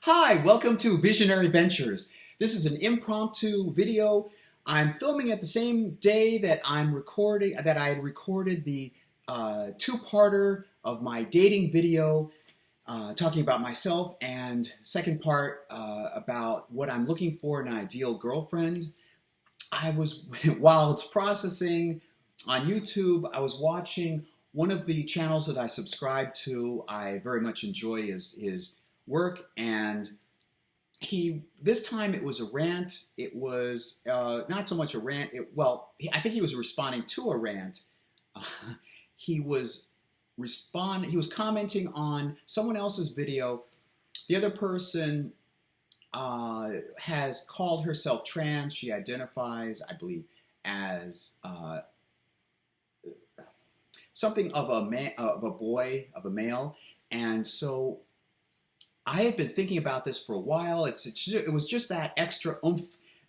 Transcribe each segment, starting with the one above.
Hi, welcome to Visionary Ventures. This is an impromptu video. I'm filming at the same day that I had recorded the two-parter of my dating video talking about myself, and second part about what I'm looking for in an ideal girlfriend. While it's processing on YouTube, I was watching one of the channels that I subscribe to. I very much enjoy his work, and this time it was a rant. It was not so much a rant. I think he was responding to a rant. Uh, he was He was commenting on someone else's video. The other person has called herself trans. She identifies, I believe, as something of a man, of a boy, of a male, and so I had been thinking about this for a while. It was just that extra oomph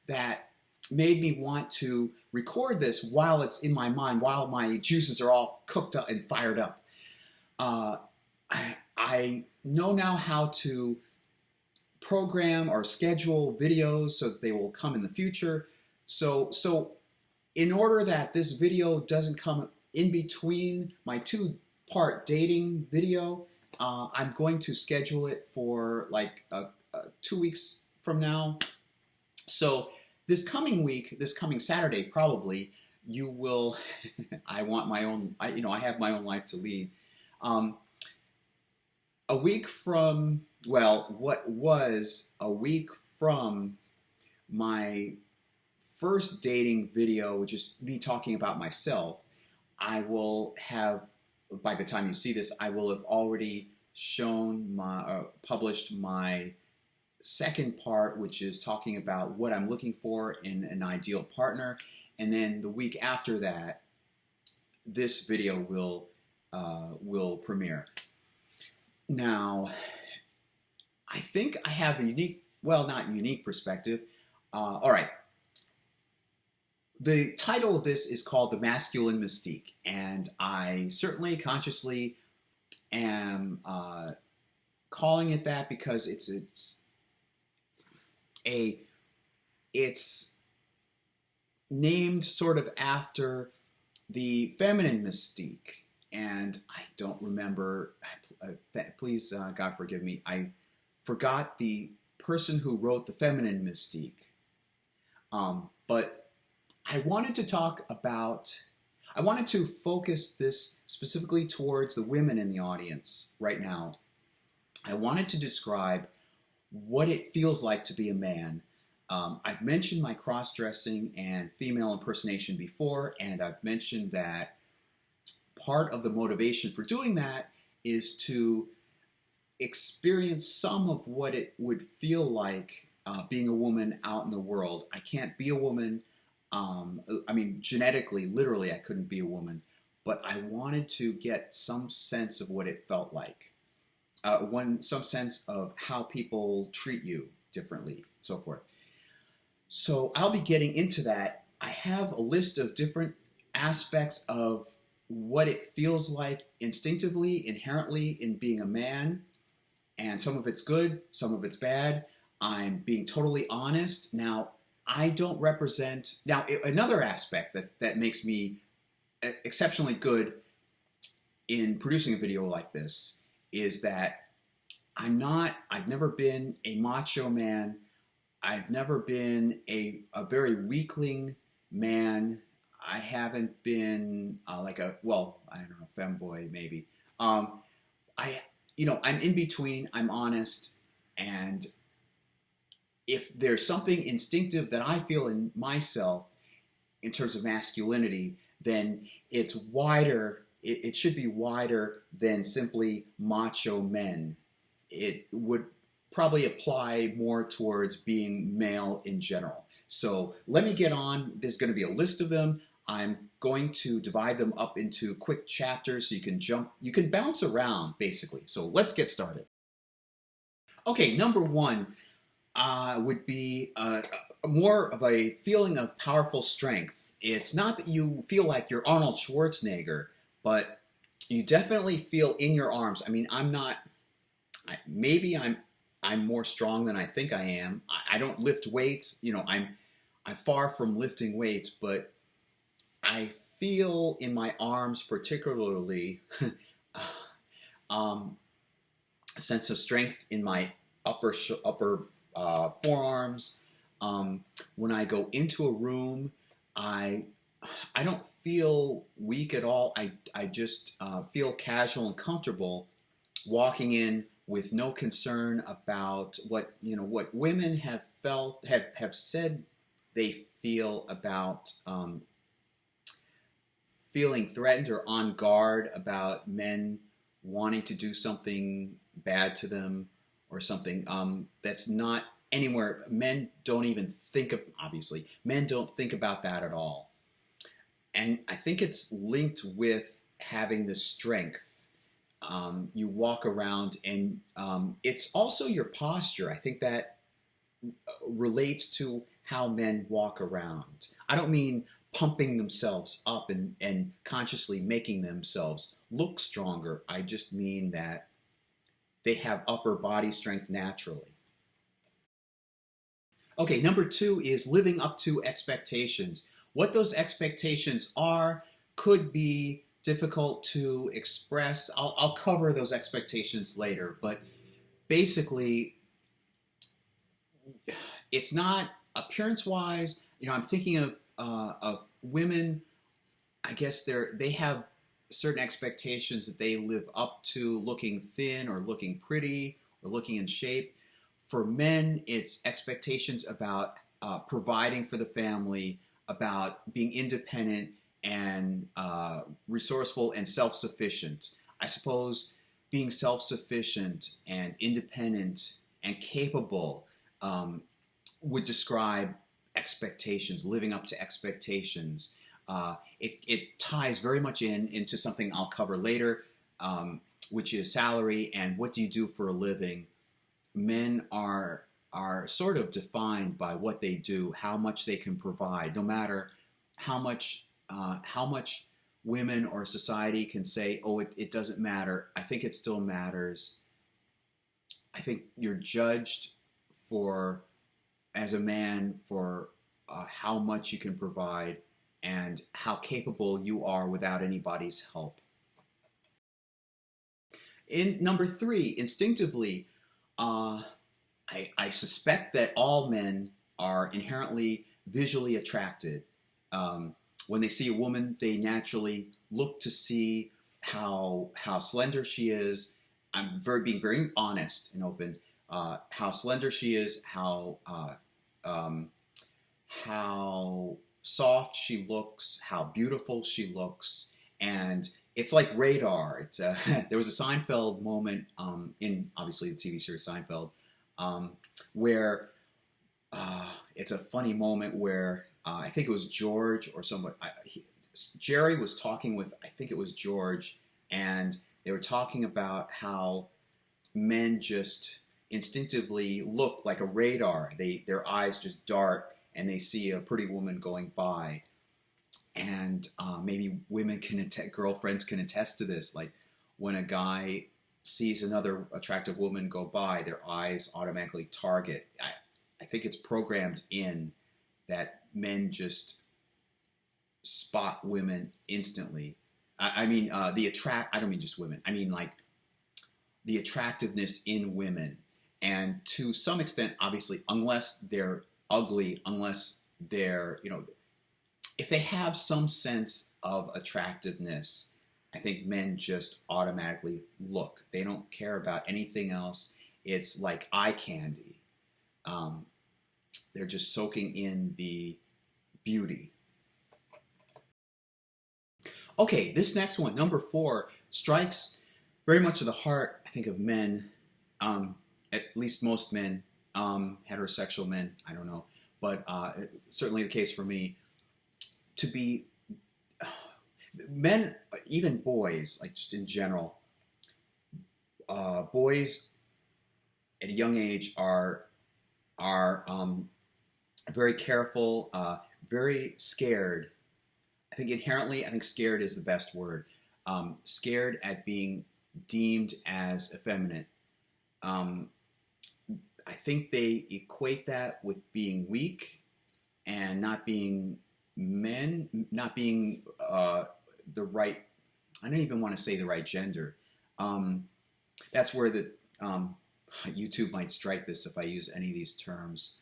that made me want to record this while it's in my mind, while my juices are all cooked up and fired up. I know now how to program or schedule videos so that they will come in the future. So in order that this video doesn't come in between my two-part dating video, I'm going to schedule it for like 2 weeks from now. So this coming week, this coming Saturday probably, you will, I want my own, I have my own life to lead. A week from, what was a week from my first dating video, which is me talking about myself, I will have, by the time you see this, I will have already published my second part, which is talking about what I'm looking for in an ideal partner. And then the week after that, this video will premiere. Now, I think I have a unique, not unique perspective. All right. The title of this is called The Masculine Mystique, and I certainly consciously am calling it that because it's named sort of after the feminine mystique, and I don't remember. Please, God forgive me. I forgot the person who wrote the feminine mystique, but I wanted to focus this specifically towards the women in the audience right now. I wanted to describe what it feels like to be a man. I've mentioned my cross-dressing and female impersonation before, and I've mentioned that part of the motivation for doing that is to experience some of what it would feel like being a woman out in the world. I can't be a woman. Genetically, literally, I couldn't be a woman, but I wanted to get some sense of what it felt like, some sense of how people treat you differently, and so forth. So I'll be getting into that. I have a list of different aspects of what it feels like instinctively, inherently in being a man, and some of it's good, some of it's bad. I'm being totally honest. Now, I don't represent, another aspect that makes me exceptionally good in producing a video like this is that I've never been a macho man. I've never been a very weakling man. I haven't been I don't know, femboy maybe. I'm in between. I'm honest, and if there's something instinctive that I feel in myself in terms of masculinity, then it's wider. It should be wider than simply macho men. It would probably apply more towards being male in general. So let me get on. There's going to be a list of them. I'm going to divide them up into quick chapters so you can bounce around basically. So let's get started. Okay, number one would be more of a feeling of powerful strength. It's not that you feel like you're Arnold Schwarzenegger, but you definitely feel in your arms. Maybe I'm I'm more strong than I think I am. I don't lift weights. I'm far from lifting weights, but I feel in my arms particularly um, a sense of strength in my upper forearms. When I go into a room, I I don't feel weak at all. I just feel casual and comfortable walking in with no concern about what women have said they feel about feeling threatened or on guard about men wanting to do something bad to them or something that's not anywhere. Men don't even think of, obviously, men don't think about that at all. And I think it's linked with having the strength. You walk around, and it's also your posture. I think that relates to how men walk around. I don't mean pumping themselves up and consciously making themselves look stronger. I just mean that they have upper body strength naturally. Okay, number two is living up to expectations. What those expectations are could be difficult to express. I'll cover those expectations later, but basically, it's not appearance wise. I'm thinking of women. I guess they have certain expectations that they live up to, looking thin or looking pretty or looking in shape. For men, it's expectations about providing for the family, about being independent and resourceful and self-sufficient. I suppose being self-sufficient and independent and capable would describe expectations, living up to expectations. It ties very much into something I'll cover later, which is salary and what do you do for a living. Men are sort of defined by what they do, how much they can provide, no matter how much women or society can say, oh, it doesn't matter. I think it still matters. I think you're judged for, as a man, for how much you can provide and how capable you are without anybody's help. In number three, instinctively, I suspect that all men are inherently visually attracted. When they see a woman, they naturally look to see how slender she is. I'm being very honest and open. How slender she is, how soft she looks, how beautiful she looks, and it's like radar. There was a Seinfeld moment in obviously the TV series Seinfeld where it's a funny moment where I think it was George or someone. Jerry was talking with, I think it was George, and they were talking about how men just instinctively look like a radar. Their eyes just dart and they see a pretty woman going by. And maybe girlfriends can attest to this. Like when a guy sees another attractive woman go by, their eyes automatically target. I think it's programmed in that men just spot women instantly. I don't mean just women. I mean like the attractiveness in women. And to some extent, obviously, unless they're ugly, unless they're, if they have some sense of attractiveness, I think men just automatically look. They don't care about anything else. It's like eye candy. They're just soaking in the beauty. Okay, this next one, number four, strikes very much to the heart, I think, of men, at least most men, heterosexual men, I don't know, but certainly the case for me, to be men, even boys, like just in general, boys at a young age are very careful, very scared. I think scared is the best word. Scared at being deemed as effeminate. I think they equate that with being weak and not being men, not being the right. I don't even want to say the right gender. That's where the YouTube might strike this if I use any of these terms.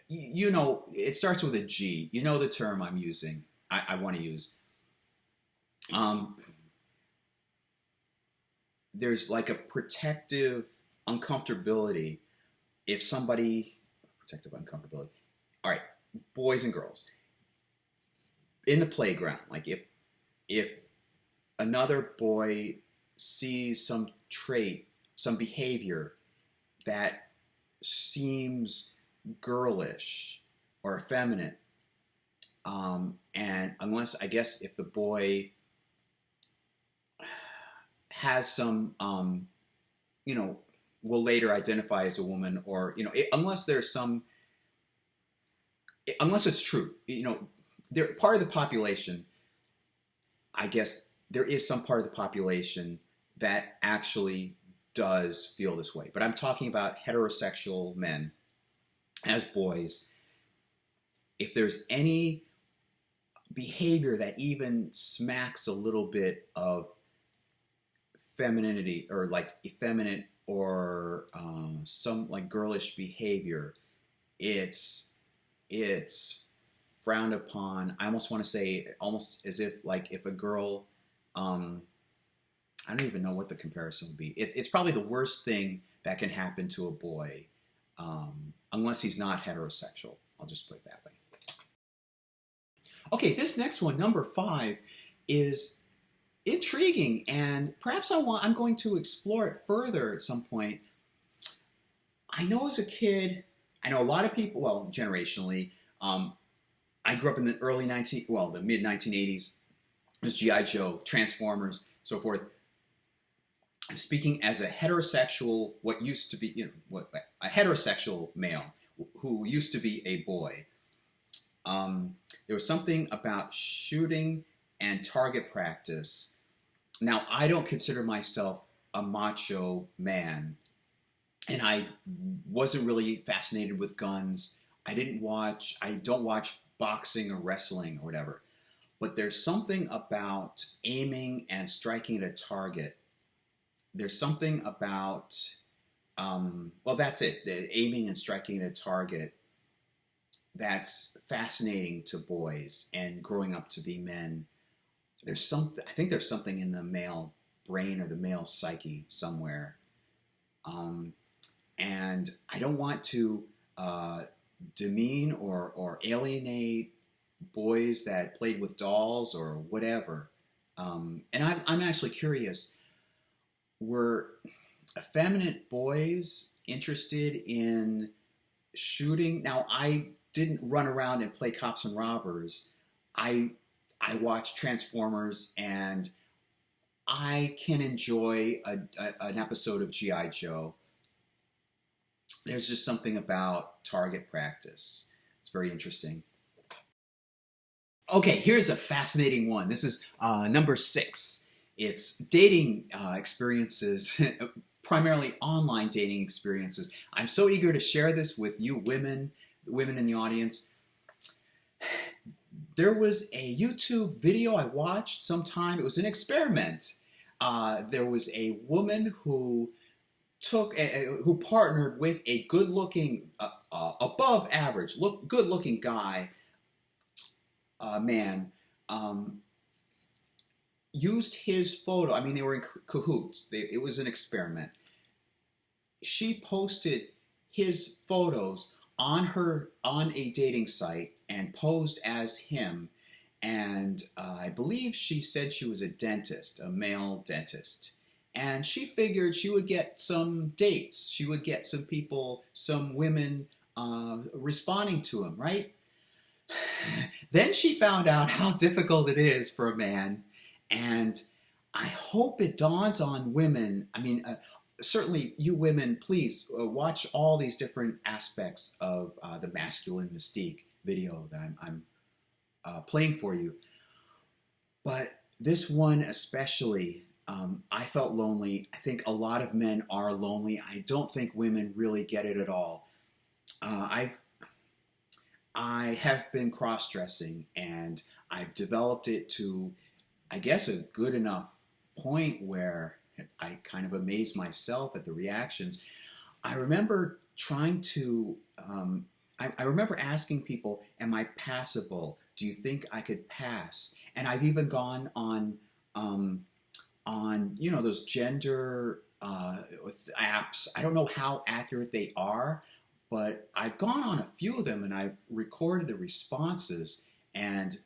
You know, it starts with a G. You know the term I'm using. I want to use. There's like a protective uncomfortability if somebody protective uncomfortability. All right, boys and girls in the playground. Like if another boy sees some trait, some behavior that seems girlish or effeminate, and unless I guess if the boy has some, you know, will later identify as a woman, or you know, unless there's some, unless it's true, you know, they're part of the population. I guess there is some part of the population that actually does feel this way. But I'm talking about heterosexual men as boys. If there's any behavior that even smacks a little bit of femininity or like effeminate or some like girlish behavior, it's frowned upon. I almost want to say almost as if like if a girl, I don't even know what the comparison would be. It's probably the worst thing that can happen to a boy, unless he's not heterosexual. I'll just put it that way. Okay, this next one, number 5, is intriguing, and perhaps I'm going to explore it further at some point. I know as a kid, I know a lot of people, well, generationally, I grew up in the the mid 1980s. It was G.I. Joe, Transformers, so forth. I'm speaking as a heterosexual, what used to be, a heterosexual male who used to be a boy. There was something about shooting and target practice. Now, I don't consider myself a macho man, and I wasn't really fascinated with guns. I don't watch boxing or wrestling or whatever. But there's something about aiming and striking at a target. There's something about, well, that's it. Aiming and striking at a target that's fascinating to boys and growing up to be men. I think there's something in the male brain or the male psyche somewhere. And I don't want to demean or alienate boys that played with dolls or whatever. And I'm actually curious, were effeminate boys interested in shooting? Now, I didn't run around and play cops and robbers. I watched Transformers, and I can enjoy an episode of G.I. Joe. There's just something about target practice. It's very interesting. Okay, here's a fascinating one. This is number 6. It's dating experiences, primarily online dating experiences. I'm so eager to share this with you women in the audience. There was a YouTube video I watched sometime. It was an experiment. There was a woman who partnered with a good-looking, above average, good-looking guy, man, used his photo. I mean, they were in cahoots. It was an experiment. She posted his photos on a dating site and posed as him. And I believe she said she was a dentist, a male dentist. And she figured she would get some dates. She would get some people, some women responding to him, right? Then she found out how difficult it is for a man. And I hope it dawns on women. I mean, certainly you women, please watch all these different aspects of the masculine mystique video that I'm playing for you. But this one especially, I felt lonely. I think a lot of men are lonely. I don't think women really get it at all. I've I have been cross-dressing, and I've developed it to, I guess, a good enough point where I kind of amaze myself at the reactions. I remember trying to, I remember asking people, am I passable? Do you think I could pass? And I've even gone on those gender apps. I don't know how accurate they are, but I've gone on a few of them and I've recorded the responses and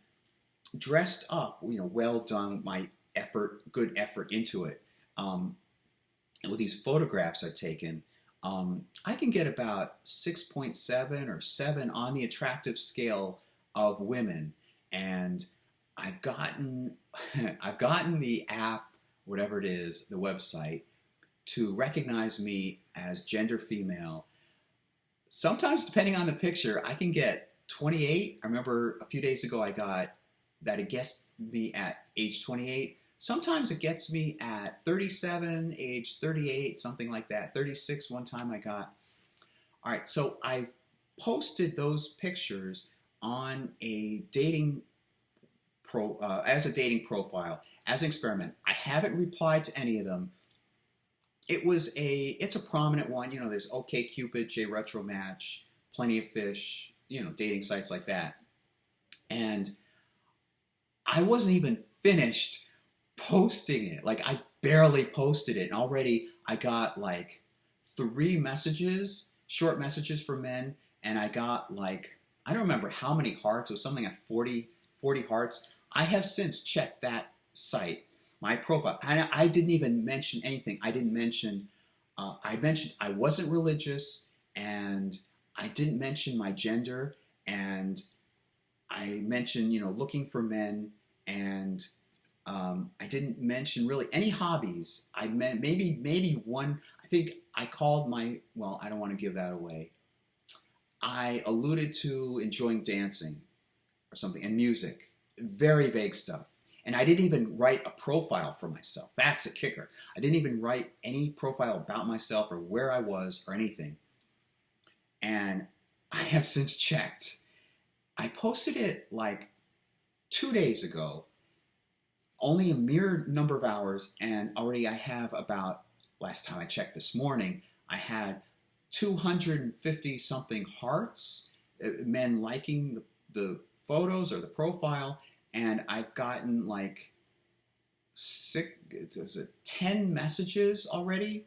dressed up, well done, my effort, good effort into it. And with these photographs I've taken, I can get about 6.7 or 7 on the attractive scale of women, and I've gotten I've gotten the app, whatever it is, the website, to recognize me as gender female. Sometimes, depending on the picture, I can get 28. I remember a few days ago I got that it gets me at age 28. Sometimes it gets me at 37, age 38, something like that. 36 one time I got. All right, so I posted those pictures on a as a dating profile, as an experiment. I haven't replied to any of them. It's a prominent one. There's OkCupid, JRetroMatch, Plenty of Fish, dating sites like that. And I wasn't even finished posting it. Like, I barely posted it, and already I got like 3 messages, short messages from men, and I got like, I don't remember how many hearts. It was something like 40 hearts. I have since checked that site, my profile, and I didn't even mention anything. I didn't mention, I mentioned I wasn't religious, and I didn't mention my gender, and I mentioned, looking for men, and I didn't mention really any hobbies. I meant maybe one. I think I called well, I don't want to give that away. I alluded to enjoying dancing or something, and music. Very vague stuff. And I didn't even write a profile for myself. That's a kicker. I didn't even write any profile about myself or where I was or anything. And I have since checked. I posted it like 2 days ago, only a mere number of hours, and already I have about, last time I checked this morning, I had 250 something hearts, men liking the photos or the profile, and I've gotten like 10 messages already.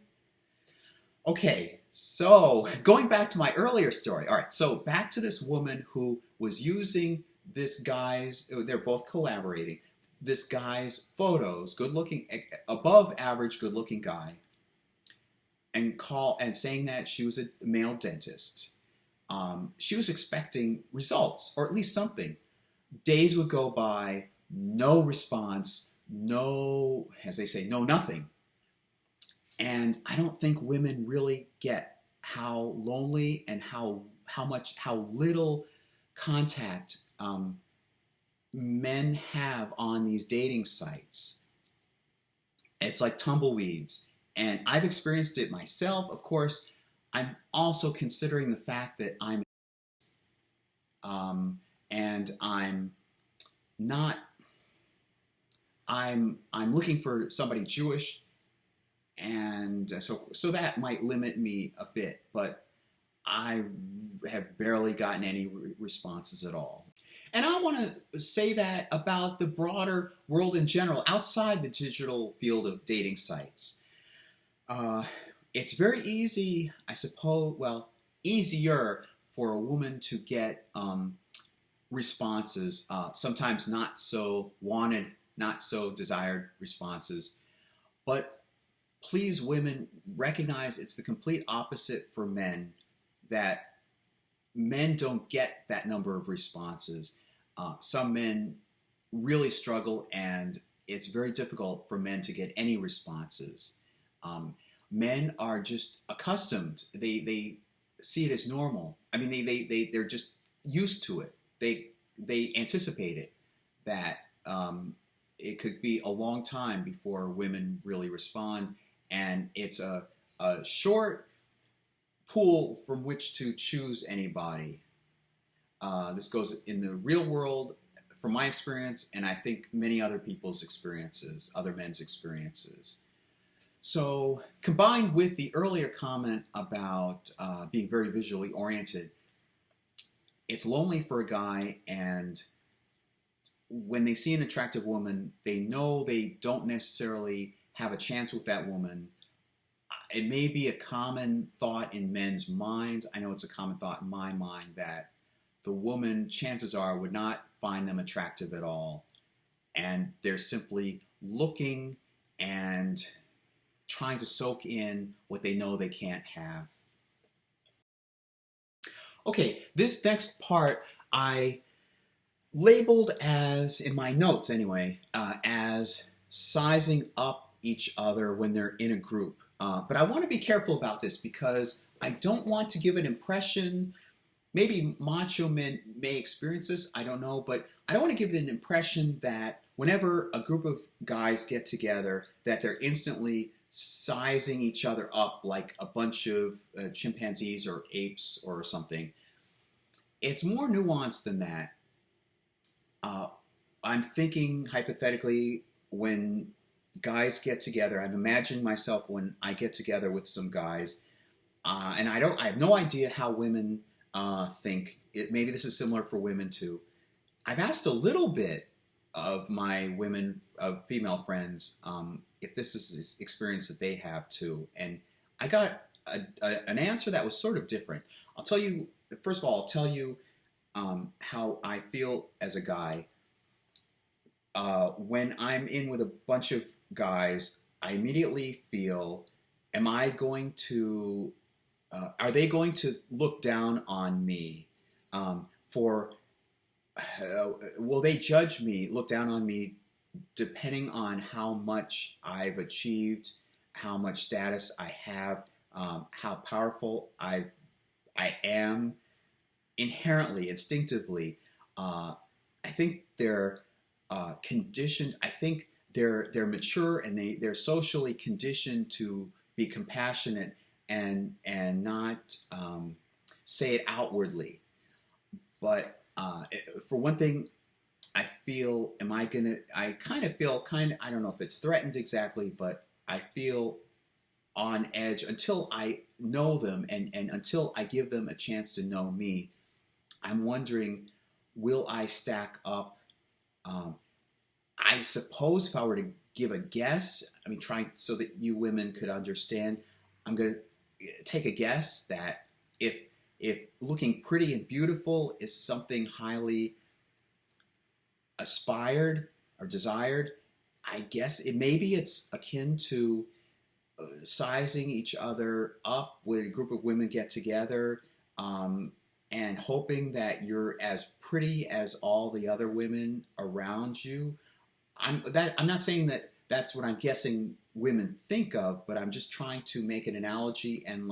Okay, so going back to my earlier story. All right, so back to this woman who was using this guy's, they're both collaborating, this guy's photos, good looking, above average good looking guy, and saying that she was a male dentist. She was expecting results, or at least something. Days would go by, no response, no, as they say, no nothing. And I don't think women really get how lonely and how little contact men have on these dating sites. It's like tumbleweeds. And I've experienced it myself. Of course, I'm also considering the fact that and I'm not, I'm looking for somebody Jewish, and so that might limit me a bit, but I have barely gotten any responses at all. And I want to say that about the broader world in general, outside the digital field of dating sites. It's very easy, I suppose, well, easier for a woman to get responses, sometimes not so wanted, not so desired responses. But please, women, recognize it's the complete opposite for men, that men don't get that number of responses. Some men really struggle, and it's very difficult for men to get any responses. Men are just accustomed. They see it as normal. I mean, they're just used to it. They anticipate it, that it could be a long time before women really respond, and it's a short pool from which to choose anybody. This goes in the real world from my experience, and I think many other people's experiences, other men's experiences. So, combined with the earlier comment about being very visually oriented, it's lonely for a guy, and when they see an attractive woman, they know they don't necessarily have a chance with that woman. It may be a common thought in men's minds. I know it's a common thought in my mind that the woman, chances are, would not find them attractive at all. And they're simply looking and trying to soak in what they know they can't have. Okay, this next part I labeled as, in my notes anyway, as sizing up each other when they're in a group. But I want to be careful about this because I don't want to give an impression. Maybe macho men may experience this, I don't know, but I don't want to give an impression that whenever a group of guys get together, that they're instantly sizing each other up like a bunch of chimpanzees or apes or something. It's more nuanced than that. I'm thinking hypothetically when guys get together. I've imagined myself when I get together with some guys, and I have no idea how women think. Maybe this is similar for women too. I've asked a little bit of my female friends, if this is an experience that they have too, and I got an answer that was sort of different. I'll tell you. First of all, I'll tell you how I feel as a guy. When I'm in with a bunch of guys, I immediately feel, are they going to look down on me? Will they judge me, look down on me, depending on how much I've achieved, how much status I have, how powerful I am? Inherently, instinctively, I think they're conditioned. I think they're mature and they're socially conditioned to be compassionate and not say it outwardly. But for one thing, I feel, I kind of feel, I don't know if it's threatened exactly, but I feel on edge until I know them and until I give them a chance to know me. I'm wondering, will I stack up? I suppose if I were to give a guess, trying so that you women could understand, I'm going to take a guess that if looking pretty and beautiful is something highly aspired or desired, I guess maybe it's akin to sizing each other up when a group of women get together, and hoping that you're as pretty as all the other women around you. I'm not saying that that's what I'm guessing women think of, but I'm just trying to make an analogy and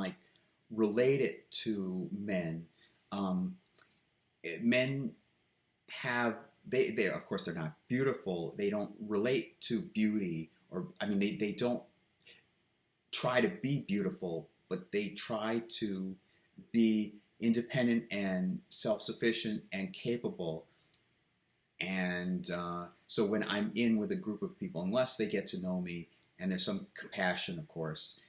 relate it to men. Men have they of course they're not beautiful. They don't relate to beauty, or they don't try to be beautiful, but they try to be independent and self-sufficient and capable. And so when I'm in with a group of people, unless they get to know me, and there's some compassion, of course,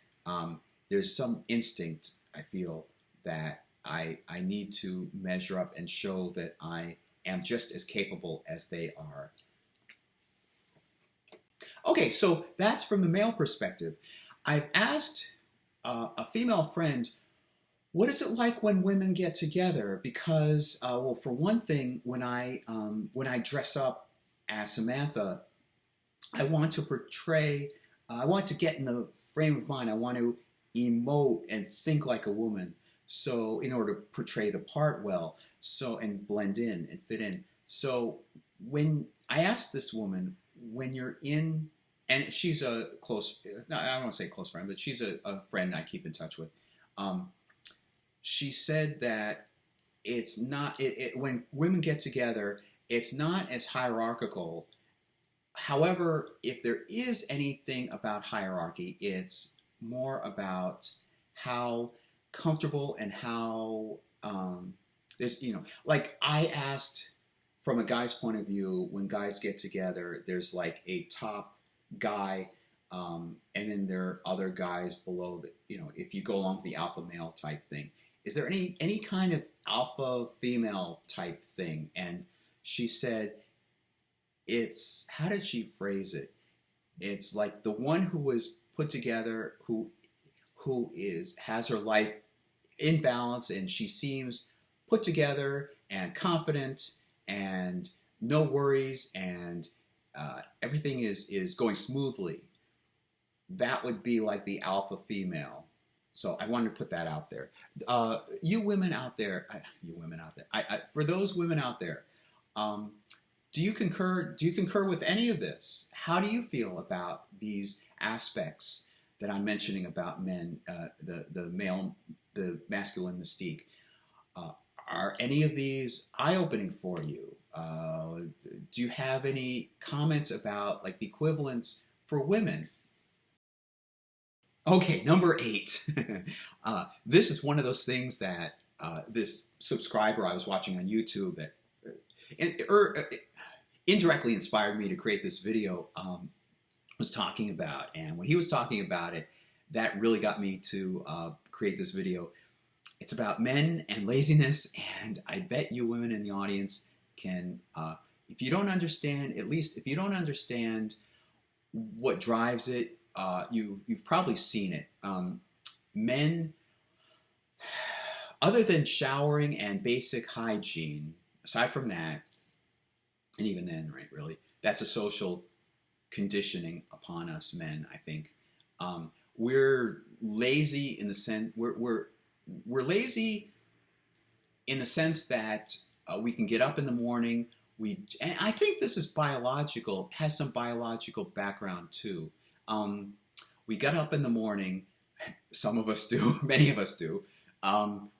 there's some instinct, I feel, that I need to measure up and show that I am just as capable as they are. Okay, so that's from the male perspective. I've asked a female friend, what is it like when women get together? Because, well, for one thing, when I dress up as Samantha, I want to portray, I want to get in the frame of mind. I want to emote and think like a woman. So, in order to portray the part well, and blend in and fit in. So, when I asked this woman, when you're in, and she's a close, I don't want to say close friend, but she's a friend I keep in touch with. She said that it's not, when women get together, it's not as hierarchical However, if there is anything about hierarchy, it's more about how comfortable and how there's, like I asked from a guy's point of view, when guys get together, there's like a top guy, and then there are other guys below that, if you go along with the alpha male type thing. Is there any kind of alpha female type thing? And she said, it's, how did she phrase it? It's like the one who was put together, who has her life in balance, and she seems put together and confident and no worries, and everything is going smoothly. That would be like the alpha female. So I wanted to put that out there. You women out there, for those women out there, do you concur? Do you concur with any of this? How do you feel about these aspects that I'm mentioning about men, the masculine mystique? Are any of these eye-opening for you? Do you have any comments about like the equivalents for women? Okay, number 8. This is one of those things that this subscriber I was watching on YouTube that indirectly inspired me to create this video was talking about. And when he was talking about it, that really got me to create this video. It's about men and laziness, and I bet you women in the audience can, if you don't understand, at least if you don't understand what drives it, you've probably seen it. Men, other than showering and basic hygiene, aside from that, and even then, right, really, that's a social conditioning upon us men, I think. We're lazy in the sense, we're lazy in the sense that we can get up in the morning. And I think this is biological, has some biological background too. We get up in the morning, some of us do, many of us do.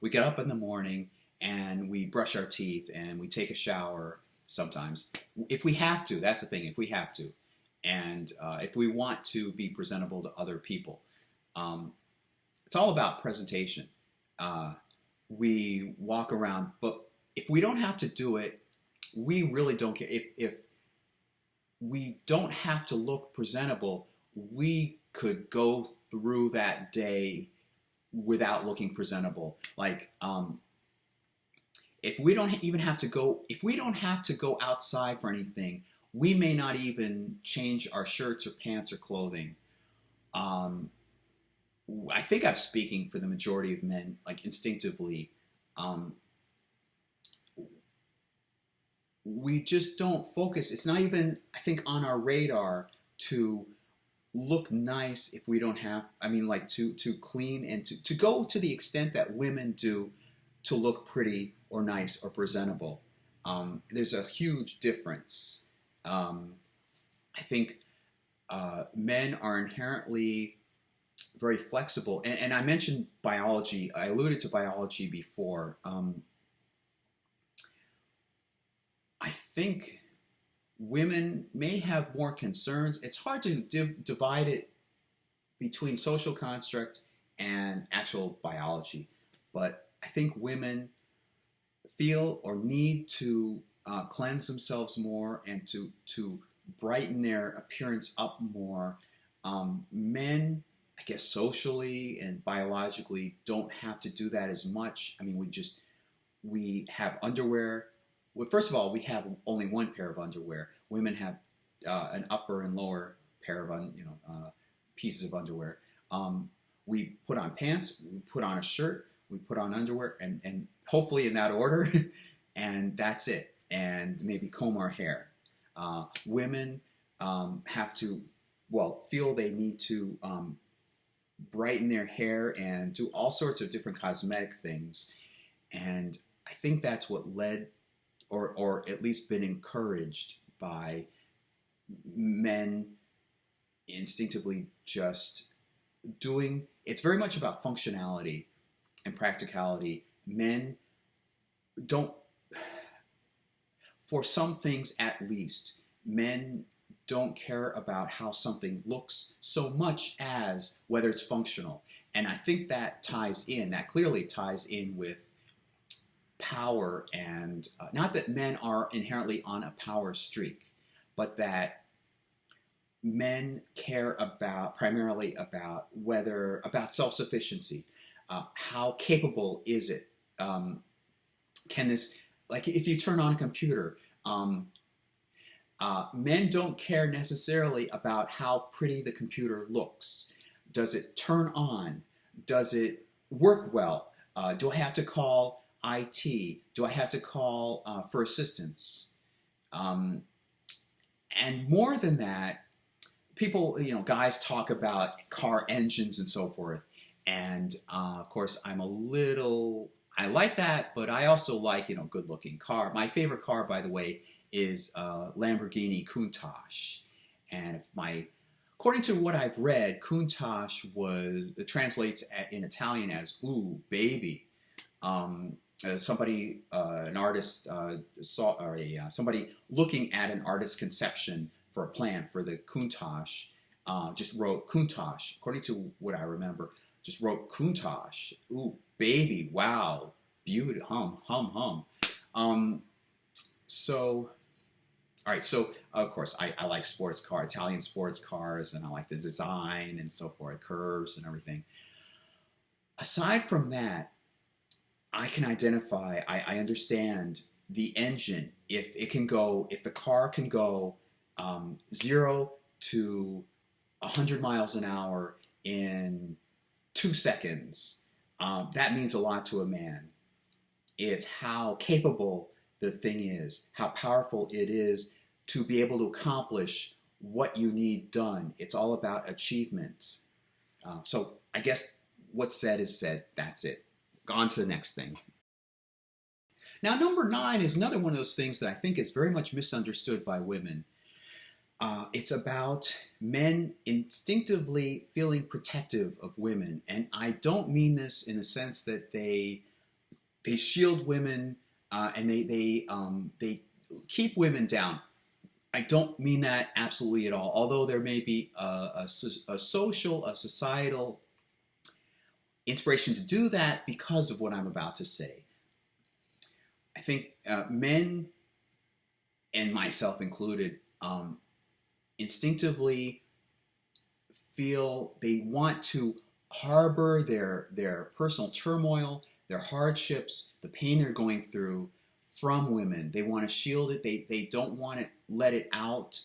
We get up in the morning and we brush our teeth and we take a shower sometimes. If we have to, that's the thing, if we have to. And if we want to be presentable to other people. It's all about presentation. We walk around, but if we don't have to do it, we really don't care. If we don't have to look presentable, we could go through that day without looking presentable. Like, if we don't even have to go, if we don't have to go outside for anything, we may not even change our shirts or pants or clothing. I think I'm speaking for the majority of men, like instinctively. We just don't focus. It's not even, I think, on our radar to look nice if we don't have, I mean, like to clean and to go to the extent that women do to look pretty or nice or presentable. There's a huge difference. I think men are inherently very flexible. And I mentioned biology. I alluded to biology before. I think women may have more concerns. It's hard to divide it between social construct and actual biology. But I think women feel or need to cleanse themselves more and to brighten their appearance up more. Men, I guess socially and biologically, don't have to do that as much. I mean, we have underwear. Well, first of all, we have only one pair of underwear. Women have an upper and lower pair of pieces of underwear. We put on pants, we put on a shirt, we put on underwear, and hopefully in that order, and that's it. And maybe comb our hair. Women have to, feel they need to brighten their hair and do all sorts of different cosmetic things. And I think that's what led, or at least been encouraged by men instinctively just doing. It's very much about functionality and practicality. Men don't, for some things at least, men don't care about how something looks so much as whether it's functional. And I think that clearly ties in with power, and not that men are inherently on a power streak, but that men care primarily about self-sufficiency. How capable is it? Can this, like if you turn on a computer, men don't care necessarily about how pretty the computer looks. Does it turn on? Does it work well? Do I have to call IT? Do I have to call for assistance? And more than that, people, guys talk about car engines and so forth. And of course, I like that, but I also like, good-looking car. My favorite car, by the way, is Lamborghini Countach. And according to what I've read, Countach translates in Italian as "ooh, baby." Somebody looking at an artist's conception for a plan for the Countach, just wrote Countach. According to what I remember, just wrote Countach. Ooh, baby, wow, beauty, hum, hum, hum. So, all right. So, of course, I like Italian sports cars, and I like the design and so forth, curves and everything. Aside from that, I can identify, I understand the engine. If the car can go 0 to 100 miles an hour in 2 seconds, that means a lot to a man. It's how capable the thing is, how powerful it is to be able to accomplish what you need done. It's all about achievement. So I guess what's said is said. That's it. On to the next thing. Now, number 9 is another one of those things that I think is very much misunderstood by women. It's about men instinctively feeling protective of women. And I don't mean this in the sense that they shield women and they keep women down. I don't mean that absolutely at all. Although there may be a societal inspiration to do that because of what I'm about to say. I think men, and myself included, instinctively feel they want to harbor their personal turmoil, their hardships, the pain they're going through from women. They want to shield it. They don't want to let it out.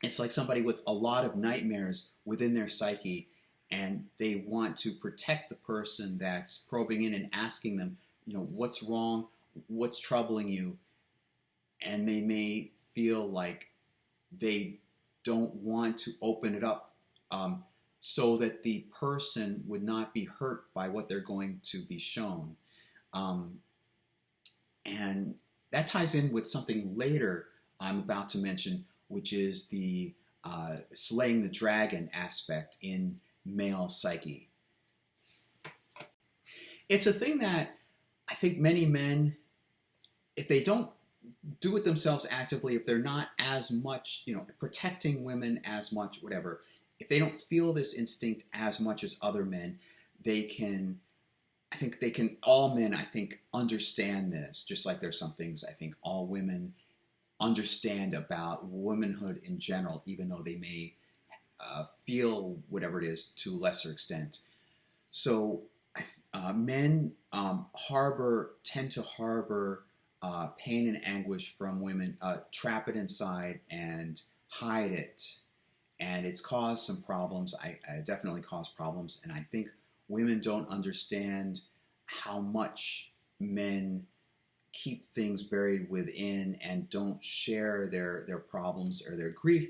It's like somebody with a lot of nightmares within their psyche, and they want to protect the person that's probing in and asking them, what's wrong, what's troubling you, and they may feel like they don't want to open it up so that the person would not be hurt by what they're going to be shown. And that ties in with something later I'm about to mention, which is the slaying the dragon aspect in male psyche. It's a thing that I think many men, if they don't do it themselves actively, if they're not as much, protecting women as much, whatever, if they don't feel this instinct as much as other men, all men, I think, understand this, just like there's some things I think all women understand about womanhood in general, even though they may feel whatever it is to a lesser extent. So men tend to harbor pain and anguish from women, trap it inside and hide it. And it's caused some problems. I definitely caused problems. And I think women don't understand how much men keep things buried within and don't share their problems or their grief,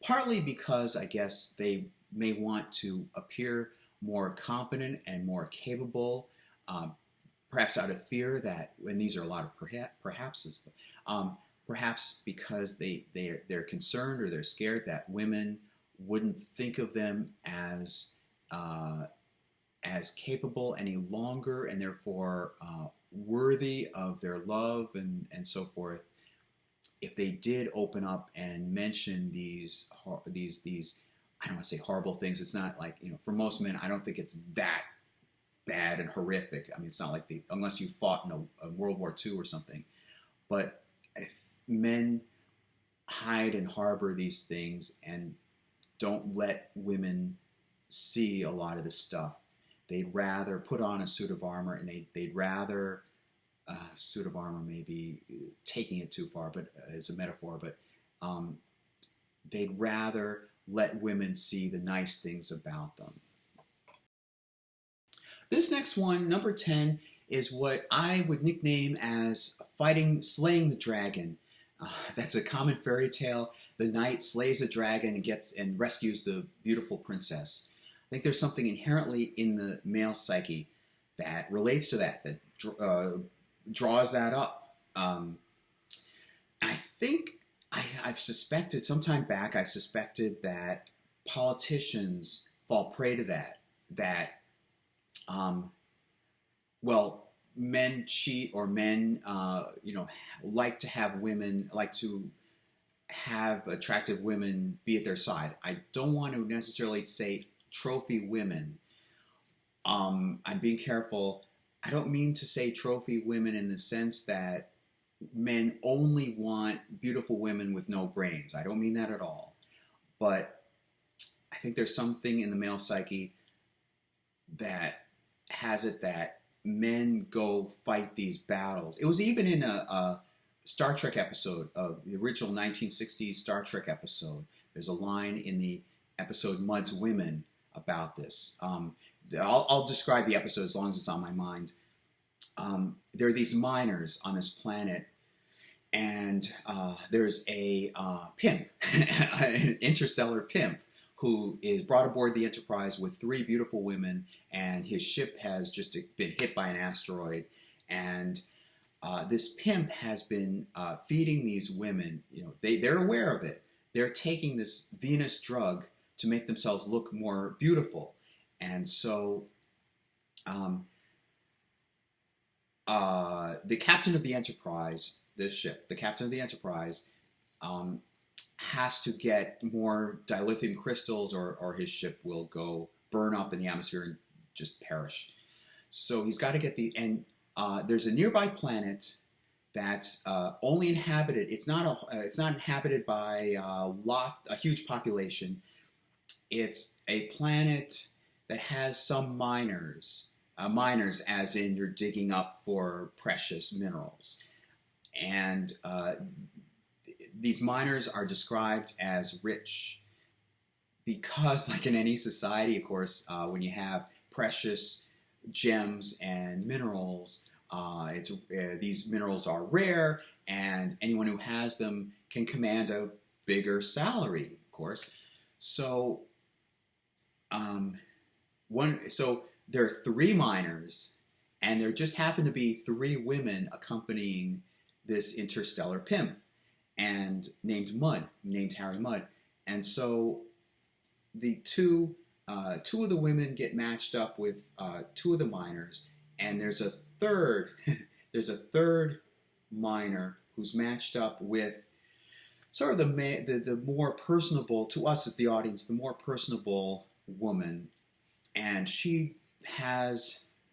partly because I guess they may want to appear more competent and more capable, perhaps out of fear that, and these are a lot of perhapses, perhaps because they're concerned or they're scared that women wouldn't think of them as capable any longer, and therefore worthy of their love and so forth. if they did open up and mention these I don't want to say horrible things. It's not like, for most men, I don't think it's that bad and horrific. I mean, it's not like unless you fought in a World War II or something. But if men hide and harbor these things and don't let women see a lot of this stuff, they'd rather put on a suit of armor, and they'd rather suit of armor, maybe taking it too far, but as a metaphor, but they'd rather let women see the nice things about them. This next one, number 10, is what I would nickname as slaying the dragon. That's a common fairy tale. The knight slays a dragon and rescues the beautiful princess. I think there's something inherently in the male psyche that relates to that draws that up. I think I've suspected, sometime back, I suspected that politicians fall prey to that men cheat, or men, like to have attractive women be at their side. I don't want to necessarily say trophy women. I'm being careful. I don't mean to say trophy women in the sense that men only want beautiful women with no brains. I don't mean that at all. But I think there's something in the male psyche that has it that men go fight these battles. It was even in a Star Trek episode, of the original 1960s Star Trek episode. There's a line in the episode Mud's Women about this. I'll describe the episode as long as it's on my mind. There are these miners on this planet, and there's a pimp, an interstellar pimp, who is brought aboard the Enterprise with 3 beautiful women, and his ship has just been hit by an asteroid. And this pimp has been feeding these women. They're aware of it. They're taking this Venus drug to make themselves look more beautiful. And so the captain of the Enterprise, this ship, the captain of the Enterprise, has to get more dilithium crystals, or his ship will go burn up in the atmosphere and just perish. So he's got to get and there's a nearby planet that's only inhabited. It's not inhabited by a huge population. It's a planet that has some miners. Miners, as in you're digging up for precious minerals, and these miners are described as rich because, like in any society, of course, when you have precious gems and minerals, these minerals are rare, and anyone who has them can command a bigger salary, of course. So, there are 3 miners, and there just happen to be 3 women accompanying this interstellar pimp, and named Harry Mudd. And so the two of the women get matched up with 2 of the miners, and there's a third miner who's matched up with sort of the more personable, to us as the audience, the more personable woman. And she's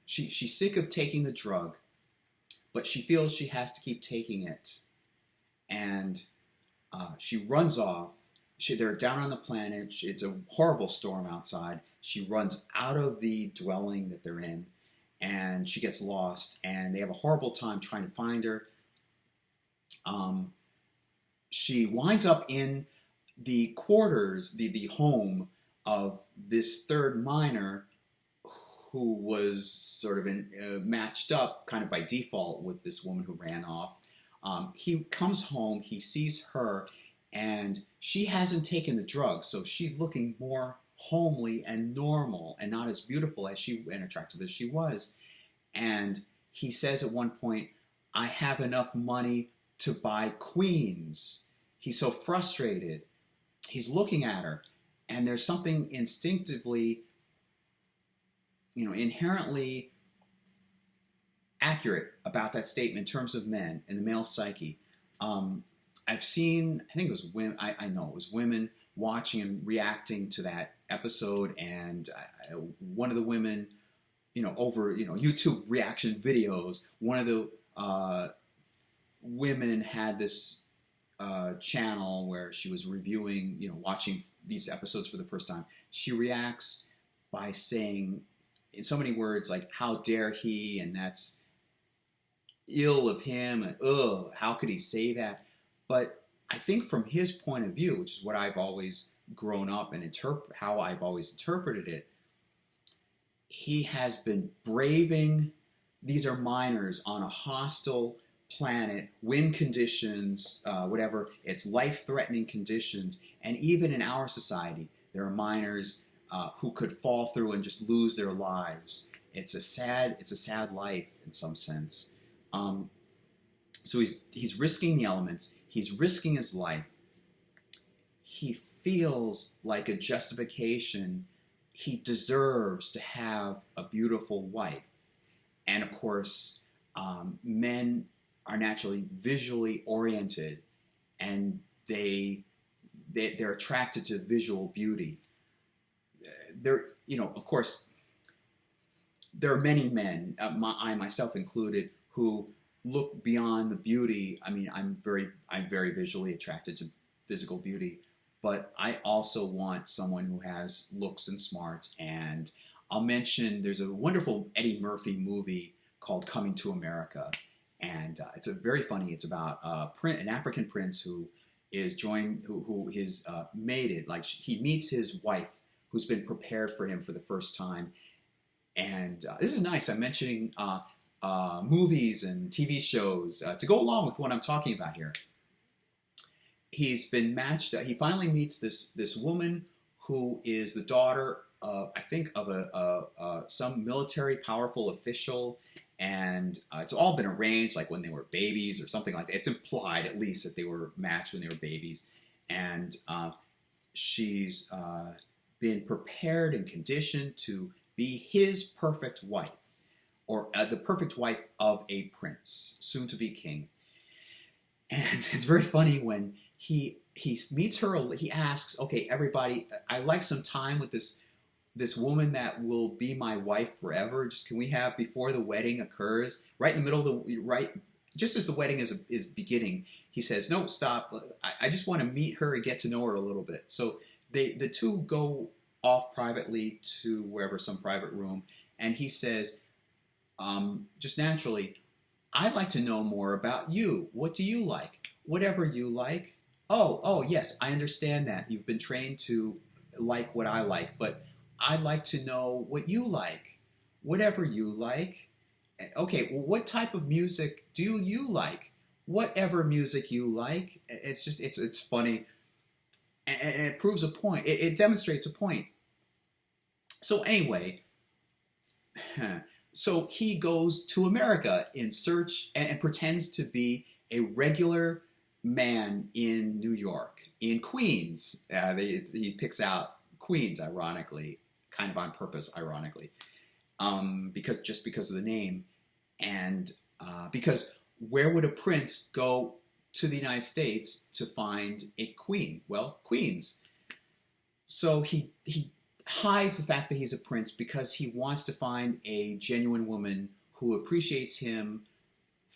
sick of taking the drug, but she feels she has to keep taking it. And she runs off. They're down on the planet. It's a horrible storm outside. She runs out of the dwelling that they're in, and she gets lost, and they have a horrible time trying to find her. She winds up in the quarters, the home of this third miner, who was sort of matched up kind of by default with this woman who ran off. He comes home, he sees her, and she hasn't taken the drug, so she's looking more homely and normal and not as beautiful and attractive as she was. And he says at one point, "I have enough money to buy queens." He's so frustrated. He's looking at her, and there's something instinctively, inherently accurate about that statement in terms of men and the male psyche. I've seen, I think it was women, I know it was women watching and reacting to that episode, and one of the women, over, YouTube reaction videos, one of the women had this channel where she was reviewing, watching these episodes for the first time. She reacts by saying in so many words like, how dare he, and that's ill of him, and ugh, how could he say that? But I think from his point of view, which is what I've always grown up and how I've always interpreted it, he has been braving, these are miners on a hostile planet, wind conditions, whatever, it's life-threatening conditions, and even in our society, there are miners who could fall through and just lose their lives. It's a sad life in some sense. So he's risking the elements, he's risking his life. He feels like a justification. He deserves to have a beautiful wife. And of course, men are naturally visually oriented, and they're attracted to visual beauty. Of course, there are many men, I myself included, who look beyond the beauty. I mean, I'm very visually attracted to physical beauty, but I also want someone who has looks and smarts. And I'll mention, there's a wonderful Eddie Murphy movie called Coming to America, and it's very funny. It's about an African prince who is who is mated. Like, he meets his wife, who's been prepared for him for the first time. And this is nice. I'm mentioning movies and TV shows to go along with what I'm talking about here. He's been matched. He finally meets this woman who is the daughter of, I think, of some military powerful official, and it's all been arranged, like when they were babies or something like that. It's implied, at least, that they were matched when they were babies, and she's been prepared and conditioned to be his perfect wife, or the perfect wife of a prince, soon to be king. And it's very funny when he meets her. He asks, "Okay, everybody, I like some time with this woman that will be my wife forever. Just, can we have, before the wedding occurs, right in the middle of just as the wedding is beginning?" He says, "No, stop. I just want to meet her and get to know her a little bit." So the two go off privately to wherever, some private room, and he says, just naturally, "I'd like to know more about you. What do you like? Whatever you like." Oh, yes, I understand that. You've been trained to like what I like, but I'd like to know what you like. Whatever you like. Okay, well, what type of music do you like? Whatever music you like. It's just, it's funny. And it proves a point. It demonstrates a point. So anyway, so he goes to America in search and pretends to be a regular man in New York, in Queens. He picks out Queens, ironically, kind of on purpose, ironically, because of the name, and because where would a prince go to the United States to find a queen? Well, Queens. So he hides the fact that he's a prince because he wants to find a genuine woman who appreciates him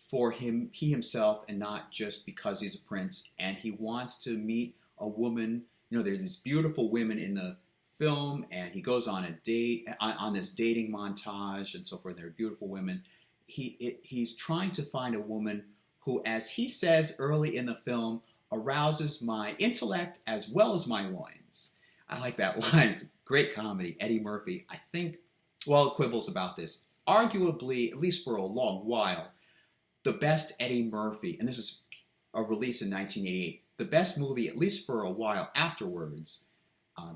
for he himself, and not just because he's a prince. And he wants to meet a woman. There's these beautiful women in the film, and he goes on a date, on this dating montage and so forth. They're beautiful women. He's trying to find a woman who, as he says early in the film, arouses my intellect as well as my loins. I like that line. It's great comedy. Eddie Murphy, I think, quibbles about this. Arguably, at least for a long while, the best Eddie Murphy, and this is a release in 1988, the best movie, at least for a while afterwards,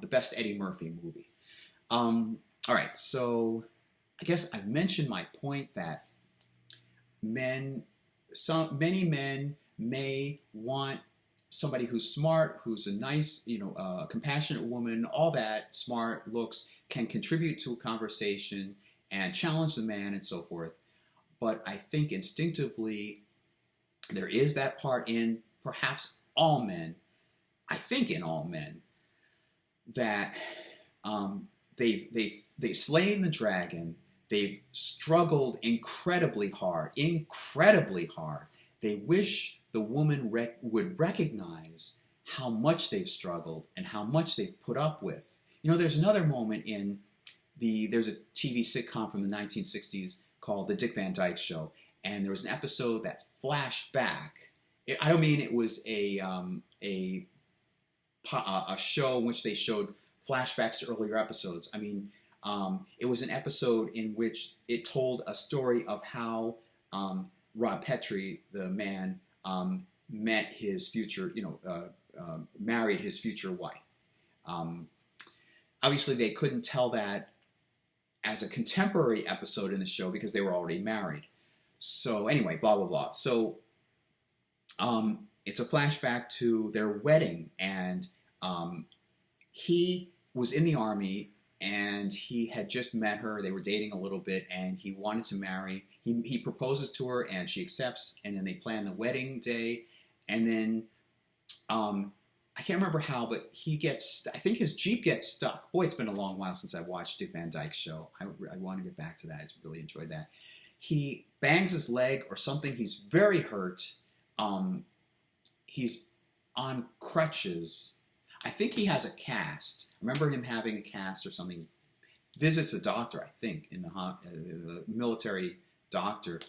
the best Eddie Murphy movie. All right, so I guess I've mentioned my point that many men may want somebody who's smart, who's a nice, compassionate woman. All that, smart, looks, can contribute to a conversation and challenge the man and so forth. But I think instinctively there is that part in perhaps all men, I think in all men, that they've slain the dragon. They've struggled incredibly hard, incredibly hard. They wish the woman would recognize how much they've struggled and how much they've put up with. You know, there's another moment in there's a TV sitcom from the 1960s called The Dick Van Dyke Show, and there was an episode that flashed back. I don't mean it was a show in which they showed flashbacks to earlier episodes. I mean, it was an episode in which it told a story of how Rob Petrie, the man, met his future, married his future wife. Obviously, they couldn't tell that as a contemporary episode in the show because they were already married. So anyway, blah, blah, blah. So it's a flashback to their wedding, and he was in the army, and he had just met her. They were dating a little bit, and he wanted to marry. He proposes to her, and she accepts, and then they plan the wedding day, and then I can't remember how, but I think his Jeep gets stuck. Boy, it's been a long while since I watched Dick Van Dyke's Show. I want to get back to that. I really enjoyed that. He bangs his leg or something. He's very hurt. He's on crutches. I think he has a cast. I remember him having a cast or something. Visits a doctor, I think, in the military doctor.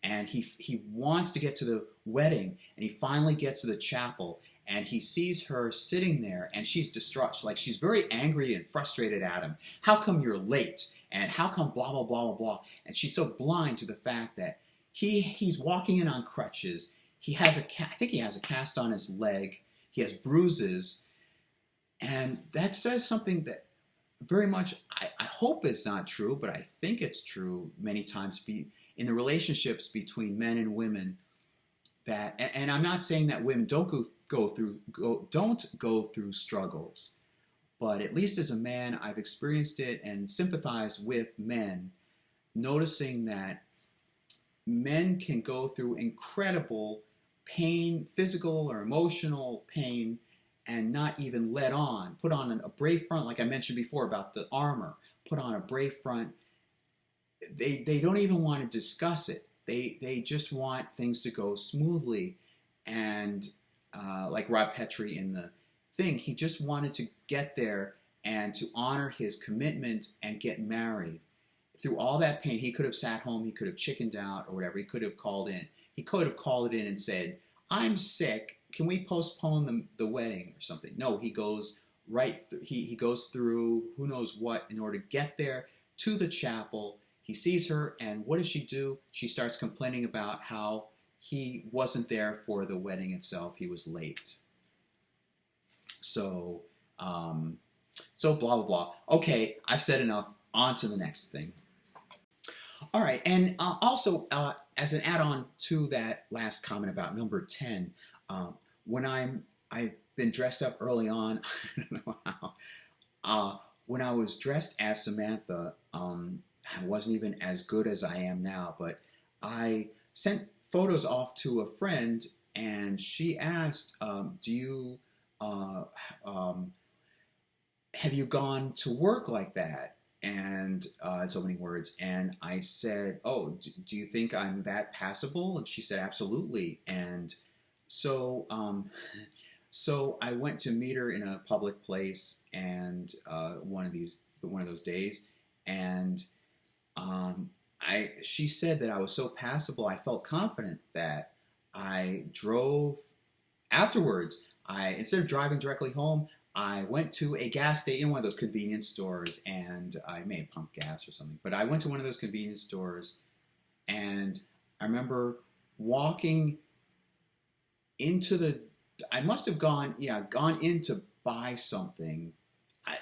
And he wants to get to the wedding, and he finally gets to the chapel, and he sees her sitting there, and she's distraught. Like, she's very angry and frustrated at him. How come you're late? And how come blah, blah, blah, blah, blah? And she's so blind to the fact that he's walking in on crutches. I think he has a cast on his leg. He has bruises. And that says something that very much, I hope is not true, but I think it's true many times in the relationships between men and women. And I'm not saying that women don't go through struggles, but at least as a man, I've experienced it and sympathized with men, noticing that men can go through incredible pain, physical or emotional pain, and not even put on a brave front, like I mentioned before about the armor, put on a brave front. They don't even want to discuss it. They just want things to go smoothly. And like Rob Petrie in the thing, he just wanted to get there and to honor his commitment and get married. Through all that pain, he could have sat home, he could have chickened out or whatever, he could have called in. He could have called it in and said, I'm sick, can we postpone the wedding or something? No, he goes he goes through who knows what in order to get there to the chapel. He sees her, and what does she do? She starts complaining about how he wasn't there for the wedding itself. He was late. So blah, blah, blah. Okay, I've said enough. On to the next thing. All right, and also, as an add-on to that last comment about number 10, when I've been dressed up early on, I don't know how, when I was dressed as Samantha, I wasn't even as good as I am now, but I sent photos off to a friend, and she asked, have you gone to work like that? And in so many words. And I said, oh, do you think I'm that passable? And she said, absolutely. And so I went to meet her in a public place, and one of those days, and she said that I was so passable, I felt confident that I drove afterwards. Instead of driving directly home, I went to a gas station, one of those convenience stores, and I may have pumped gas or something, but I went to one of those convenience stores, and I remember walking into I must have gone in to buy something. I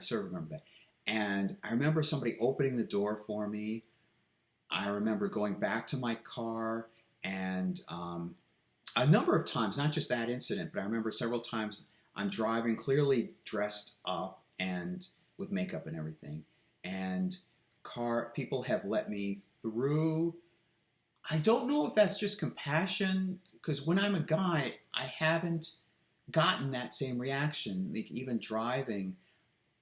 sort of remember that. And I remember somebody opening the door for me. I remember going back to my car, and a number of times, not just that incident, but I remember several times I'm driving clearly dressed up and with makeup and everything. And people have let me through. I don't know if that's just compassion because when I'm a guy, I haven't gotten that same reaction, like even driving.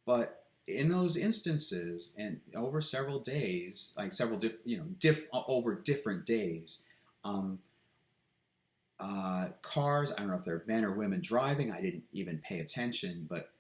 But in those instances, and over several days, like over different days, um, cars. I don't know if they're men or women driving. I didn't even pay attention, but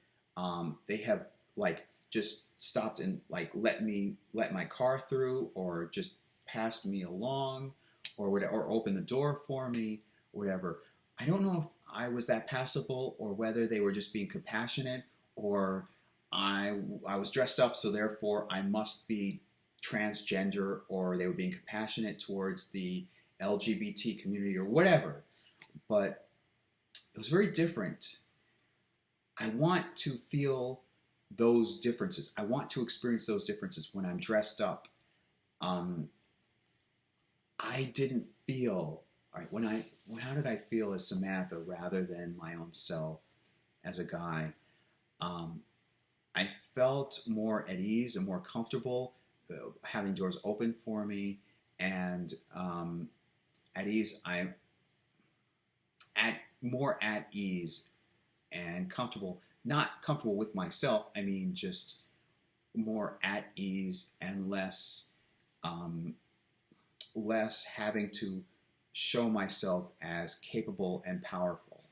they have like just stopped and like let my car through, or just passed me along, or whatever, or opened the door for me, or whatever. I don't know if I was that passable, or whether they were just being compassionate, or I was dressed up, so therefore I must be transgender, or they were being compassionate towards the LGBT community, or whatever. But it was very different. I want to feel those differences. I want to experience those differences when I'm dressed up. I didn't feel, all right, how did I feel as Samantha rather than my own self as a guy? I felt more at ease and more comfortable having doors open for me, and at ease. I'm more at ease and comfortable. Not comfortable with myself. I mean, just more at ease and less having to show myself as capable and powerful.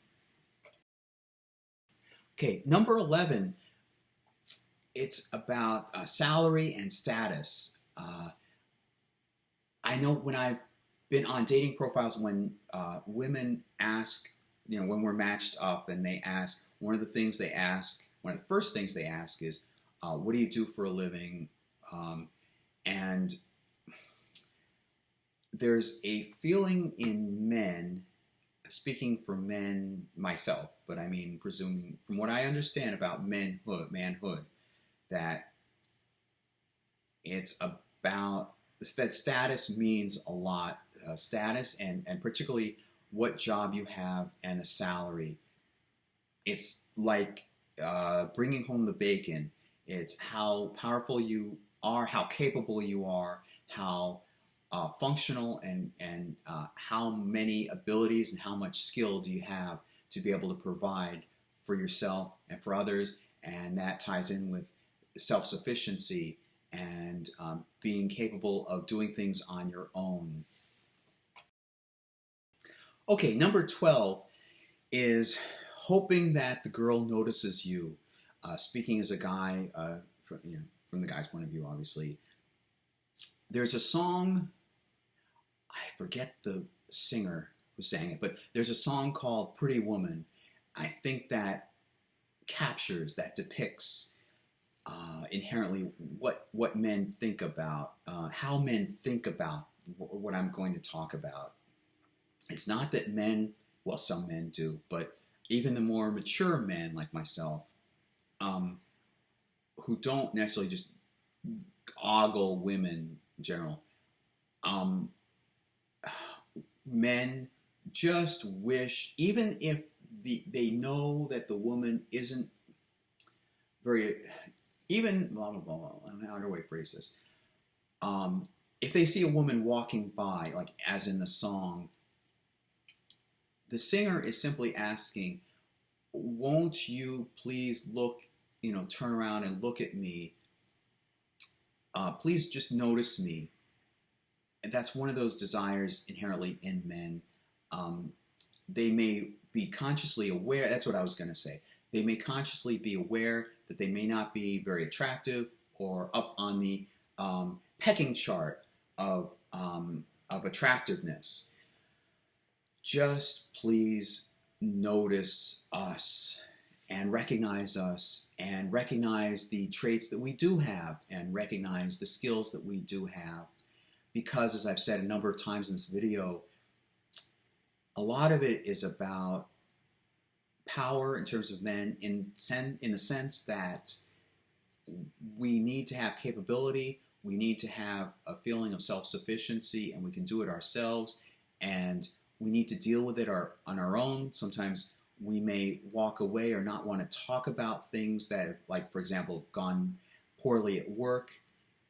Okay, number 11. It's about salary and status. I know when I've been on dating profiles, when women ask, when we're matched up, and they ask, one of the first things they ask is, what do you do for a living? And there's a feeling in men, speaking for men myself, but I mean, presuming from what I understand about manhood, that it's about, that status means a lot. Status, and particularly what job you have and the salary. It's like bringing home the bacon. It's how powerful you are, how capable you are, how functional, and how many abilities and how much skill do you have to be able to provide for yourself and for others. And that ties in with self-sufficiency and being capable of doing things on your own. Okay, number 12 is hoping that the girl notices you. Speaking as a guy, from the guy's point of view, obviously. There's a song, I forget the singer who sang it, but there's a song called Pretty Woman. I think that depicts inherently what men think about, how men think about what I'm going to talk about. It's not that men, well, some men do, but even the more mature men like myself, who don't necessarily just ogle women in general, men just wish, even if they know that the woman isn't very, even, blah, blah, blah, blah, how do I phrase this? If they see a woman walking by, like as in the song, the singer is simply asking, won't you please look, turn around and look at me. Please just notice me. And that's one of those desires inherently in men. They may be consciously aware, that's what I was going to say. They may consciously be aware that they may not be very attractive or up on the pecking chart of attractiveness. Just please notice us and recognize the traits that we do have, and recognize the skills that we do have. Because, as I've said a number of times in this video, a lot of it is about power in terms of men, in the sense that we need to have capability, we need to have a feeling of self-sufficiency, and we can do it ourselves, and we need to deal with it on our own. Sometimes we may walk away or not want to talk about things that have, like, for example, gone poorly at work,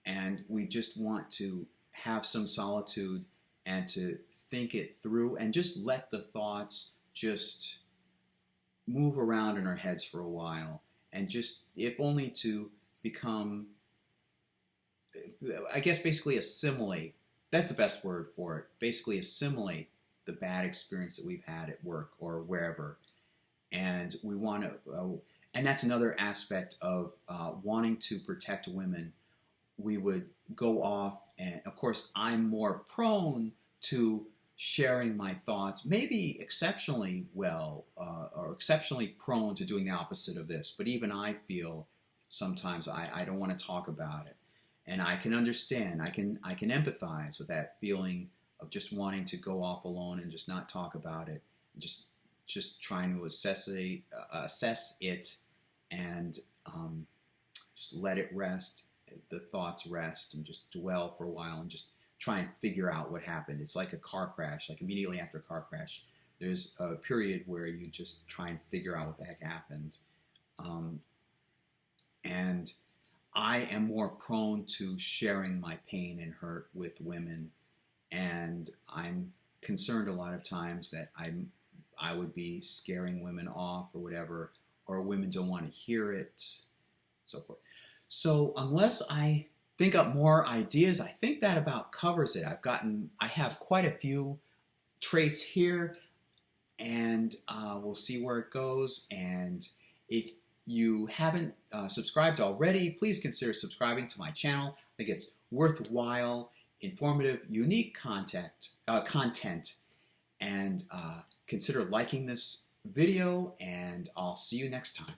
and we just want to have some solitude and to think it through and just let the thoughts just move around in our heads for a while, and just, if only to become, I guess, basically assimilate. That's the best word for it. Basically assimilate the bad experience that we've had at work or wherever. And we want to, and that's another aspect of wanting to protect women. We would go off, and of course I'm more prone to sharing my thoughts, maybe exceptionally well, or exceptionally prone to doing the opposite of this. But even I feel sometimes I don't want to talk about it. And I can understand, I can empathize with that feeling of just wanting to go off alone and just not talk about it. Just trying to assess it and just let it rest, the thoughts rest, and just dwell for a while and just try and figure out what happened. It's like a car crash. Like immediately after a car crash, there's a period where you just try and figure out what the heck happened. And I am more prone to sharing my pain and hurt with women, and I'm concerned a lot of times that I would be scaring women off or whatever, or women don't want to hear it, so forth. So unless I think up more ideas, I think that about covers it. I have quite a few traits here, and we'll see where it goes. And if you haven't subscribed already, please consider subscribing to my channel. I think it's worthwhile, informative, unique content, and consider liking this video, and I'll see you next time.